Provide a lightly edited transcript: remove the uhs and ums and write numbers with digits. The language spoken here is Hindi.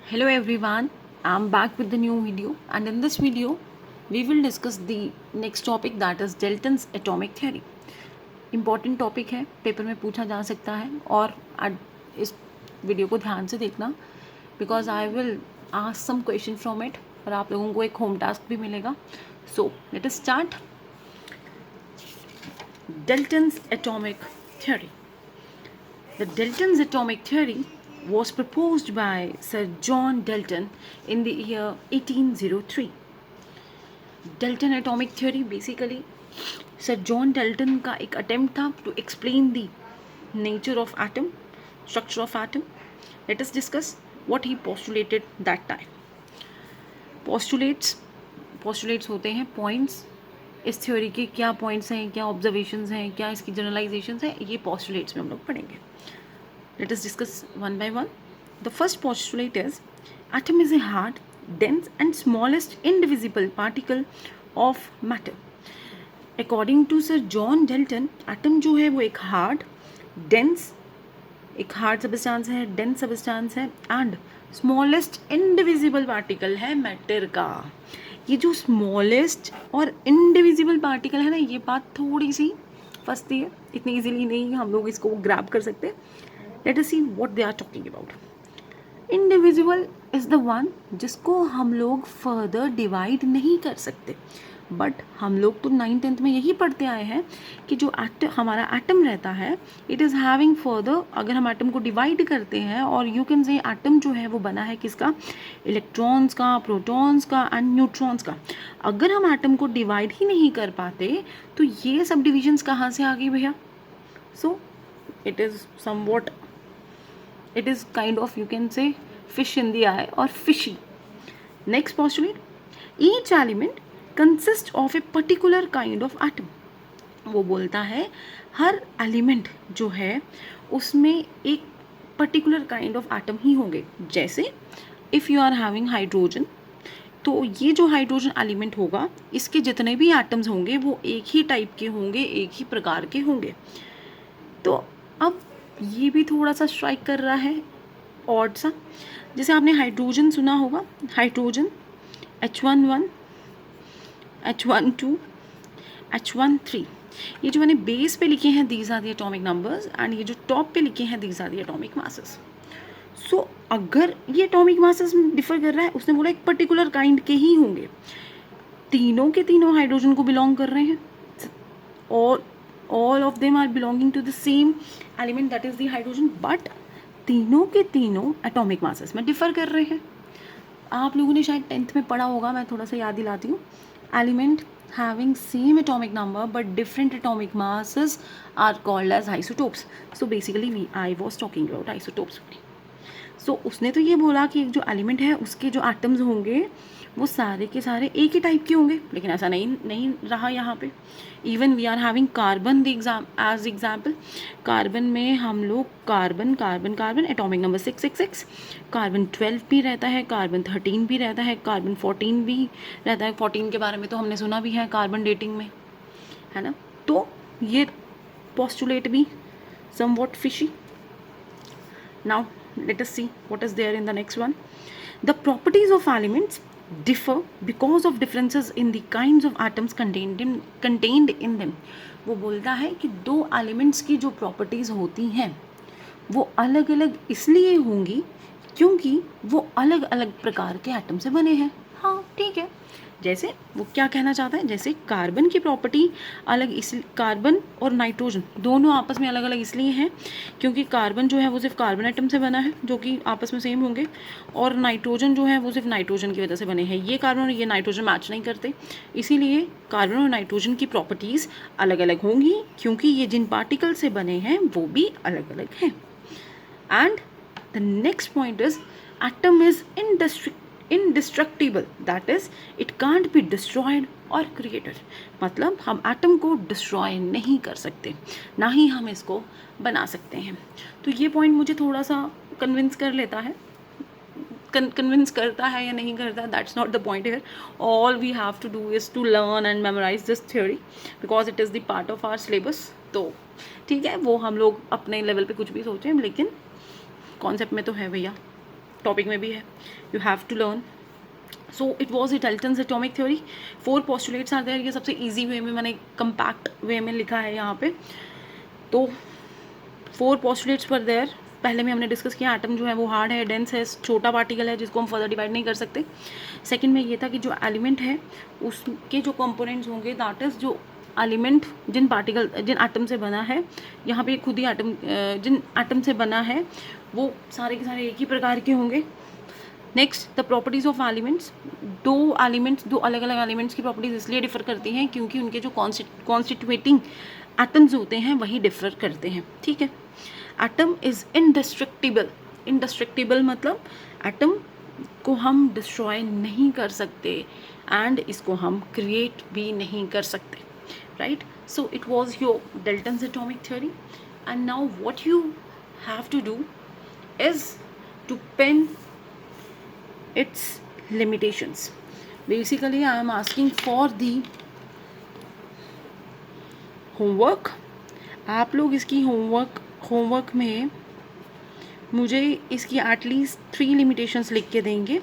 Hello everyone, I'm back with the new video, and in this video we will discuss the next topic, that is Dalton's atomic theory. Important topic है, पेपर में पूछा जा सकता है और इस वीडियो को ध्यान से देखना because I will ask some question from it और आप लोगों को एक होम टास्क भी मिलेगा. So let us start. Dalton's atomic theory. The Dalton's atomic theory was proposed by Sir John Dalton in the year 1803. Dalton atomic theory basically Sir John Dalton का एक attempt था to explain the nature of atom, structure of atom. Let us discuss what he postulated that time. Postulates होते हैं points. इस थ्योरी के क्या पॉइंट्स हैं, क्या ऑब्जर्वेशंस हैं, क्या इसकी जनरलाइजेशंस हैं, ये postulates में हम लोग पढ़ेंगे. Let us discuss one by one. The first postulate is atom is a hard, dense and smallest indivisible particle of matter. According to Sir John Dalton, atom जो है वो एक hard substance है, dense substance है and smallest indivisible particle है matter का. ये जो smallest और indivisible particle है ना, ये बात थोड़ी सी फंसती है, इतनी इजीली नहीं हम लोग इसको ग्रैब कर सकते. Let us see what they are talking about. Indivisible is the one जिसको हम लोग further divide नहीं कर सकते. बट हम लोग तो 9th-10th में यही पढ़ते आए हैं कि जो हमारा एटम रहता है, इट इज़ हैविंग फर्दर, अगर हम एटम को डिवाइड करते हैं, और यू कैन से एटम जो है वो बना है किसका, इलेक्ट्रॉन्स का, प्रोटॉन्स का एंड न्यूट्रॉन्स का. अगर हम एटम को डिवाइड ही नहीं कर पाते तो ये सब डिविजन्स कहाँ से आ गई भैया. So it is somewhat, it is kind of, you can say, fish in the eye or fishy. Next postulate, each element consists of a particular kind of atom. वो बोलता है हर एलिमेंट जो है उसमें एक पर्टिकुलर काइंड ऑफ एटम ही होंगे. जैसे if you are having hydrogen, तो ये जो हाइड्रोजन एलिमेंट होगा, इसके जितने भी एटम्स होंगे वो एक ही टाइप के होंगे, एक ही प्रकार के होंगे. तो अब ये भी थोड़ा सा स्ट्राइक कर रहा है ऑड सा. जैसे आपने हाइड्रोजन सुना होगा, हाइड्रोजन H11, H12, H13, ये जो मैंने बेस पे लिखे हैं these are the atomic numbers, and ये जो टॉप पे लिखे हैं these are the atomic masses. So अगर ये एटॉमिक मासेस डिफर कर रहा है, उसने बोला एक पर्टिकुलर काइंड के ही होंगे. तीनों के तीनों हाइड्रोजन को बिलोंग कर रहे हैं, और all of them are belonging to the same element, that is the hydrogen, but तीनों के तीनों एटॉमिक मासेस में डिफ़र कर रहे हैं. आप लोगों ने शायद 10th में पढ़ा होगा, मैं थोड़ा सा याद दिलाती हूँ. Element having same atomic number but different atomic masses are called as isotopes. So basically I was talking about isotopes. So उसने तो ये बोला कि जो एलिमेंट है उसके जो एटम्स होंगे वो सारे के सारे एक ही टाइप के होंगे, लेकिन ऐसा नहीं रहा यहाँ पे. Even we are having carbon as example. Carbon में हम लोग कार्बन एटॉमिक नंबर 666, कार्बन 12 भी रहता है, कार्बन 13 भी रहता है, कार्बन 14 भी रहता है. 14 के बारे में तो हमने सुना भी है कार्बन डेटिंग में, है ना. तो ये पोस्टुलेट भी somewhat fishy. Now let us see what is there in the next one. The properties of elements differ because of differences in the kinds of atoms contained in them. वो बोलता है कि दो एलिमेंट्स की जो प्रॉपर्टीज़ होती हैं वो अलग अलग इसलिए होंगी क्योंकि वो अलग अलग प्रकार के एटम से बने हैं. हाँ ठीक है. जैसे वो क्या कहना चाहता है, जैसे कार्बन की प्रॉपर्टी अलग, इस कार्बन और नाइट्रोजन दोनों आपस में अलग अलग इसलिए हैं क्योंकि कार्बन जो है वो सिर्फ कार्बन एटम से बना है जो कि आपस में सेम होंगे, और नाइट्रोजन जो है वो सिर्फ नाइट्रोजन की वजह से बने हैं. ये कार्बन और ये नाइट्रोजन मैच नहीं करते, इसीलिए कार्बन और नाइट्रोजन की प्रॉपर्टीज़ अलग अलग होंगी क्योंकि ये जिन पार्टिकल से बने हैं वो भी अलग अलग हैं. And the next point is atom is indestructible, that is it can't be destroyed or created. मतलब हम एटम को डिस्ट्रॉय नहीं कर सकते, ना ही हम इसको बना सकते हैं. तो ये पॉइंट मुझे थोड़ा सा कन्विंस कर लेता है, कन्विंस करता है या नहीं करता, that's not the point here. All we have to do is to learn and memorise this theory because it is the part of our syllabus. तो ठीक है, वो हम लोग अपने लेवल पे कुछ भी सोचें, लेकिन कॉन्सेप्ट में तो है भैया. टॉपिक में भी है, you have to learn. So it was a Dalton's atomic theory. 4 postulates are there. ये सबसे ईजी वे में मैंने कंपैक्ट वे में लिखा है यहाँ पे. तो 4 पोस्टुलेट्स पर देयर. पहले में हमने डिस्कस किया एटम जो है वो हार्ड है, डेंस है, छोटा पार्टिकल है जिसको हम फर्दर डिवाइड नहीं कर सकते. सेकंड में ये था कि जो एलिमेंट है उसके जो कंपोनेंट्स होंगे, दैट इज़ जो एलिमेंट जिन एटम से बना है, यहाँ पे खुद ही एटम जिन एटम से बना है वो सारे के सारे एक ही प्रकार के होंगे. Next the properties of elements. दो अलग अलग एलिमेंट्स की प्रॉपर्टीज़ इसलिए डिफर करती हैं क्योंकि उनके जो कॉन्स्टिट्यूटिंग एटम्स होते हैं वही डिफर करते हैं. ठीक है. Atom is इंडेस्ट्रक्टिबल. इंडेस्ट्रक्टिबल मतलब एटम को हम डिस्ट्रॉय नहीं कर सकते एंड इसको हम क्रिएट भी नहीं कर सकते. Right. So it was your Dalton's atomic theory. And now what you have to do is to pen its limitations. Basically I am asking for the homework. आप लोग इसकी होमवर्क में मुझे इसकी एटलीस्ट 3 लिमिटेशंस लिख के देंगे.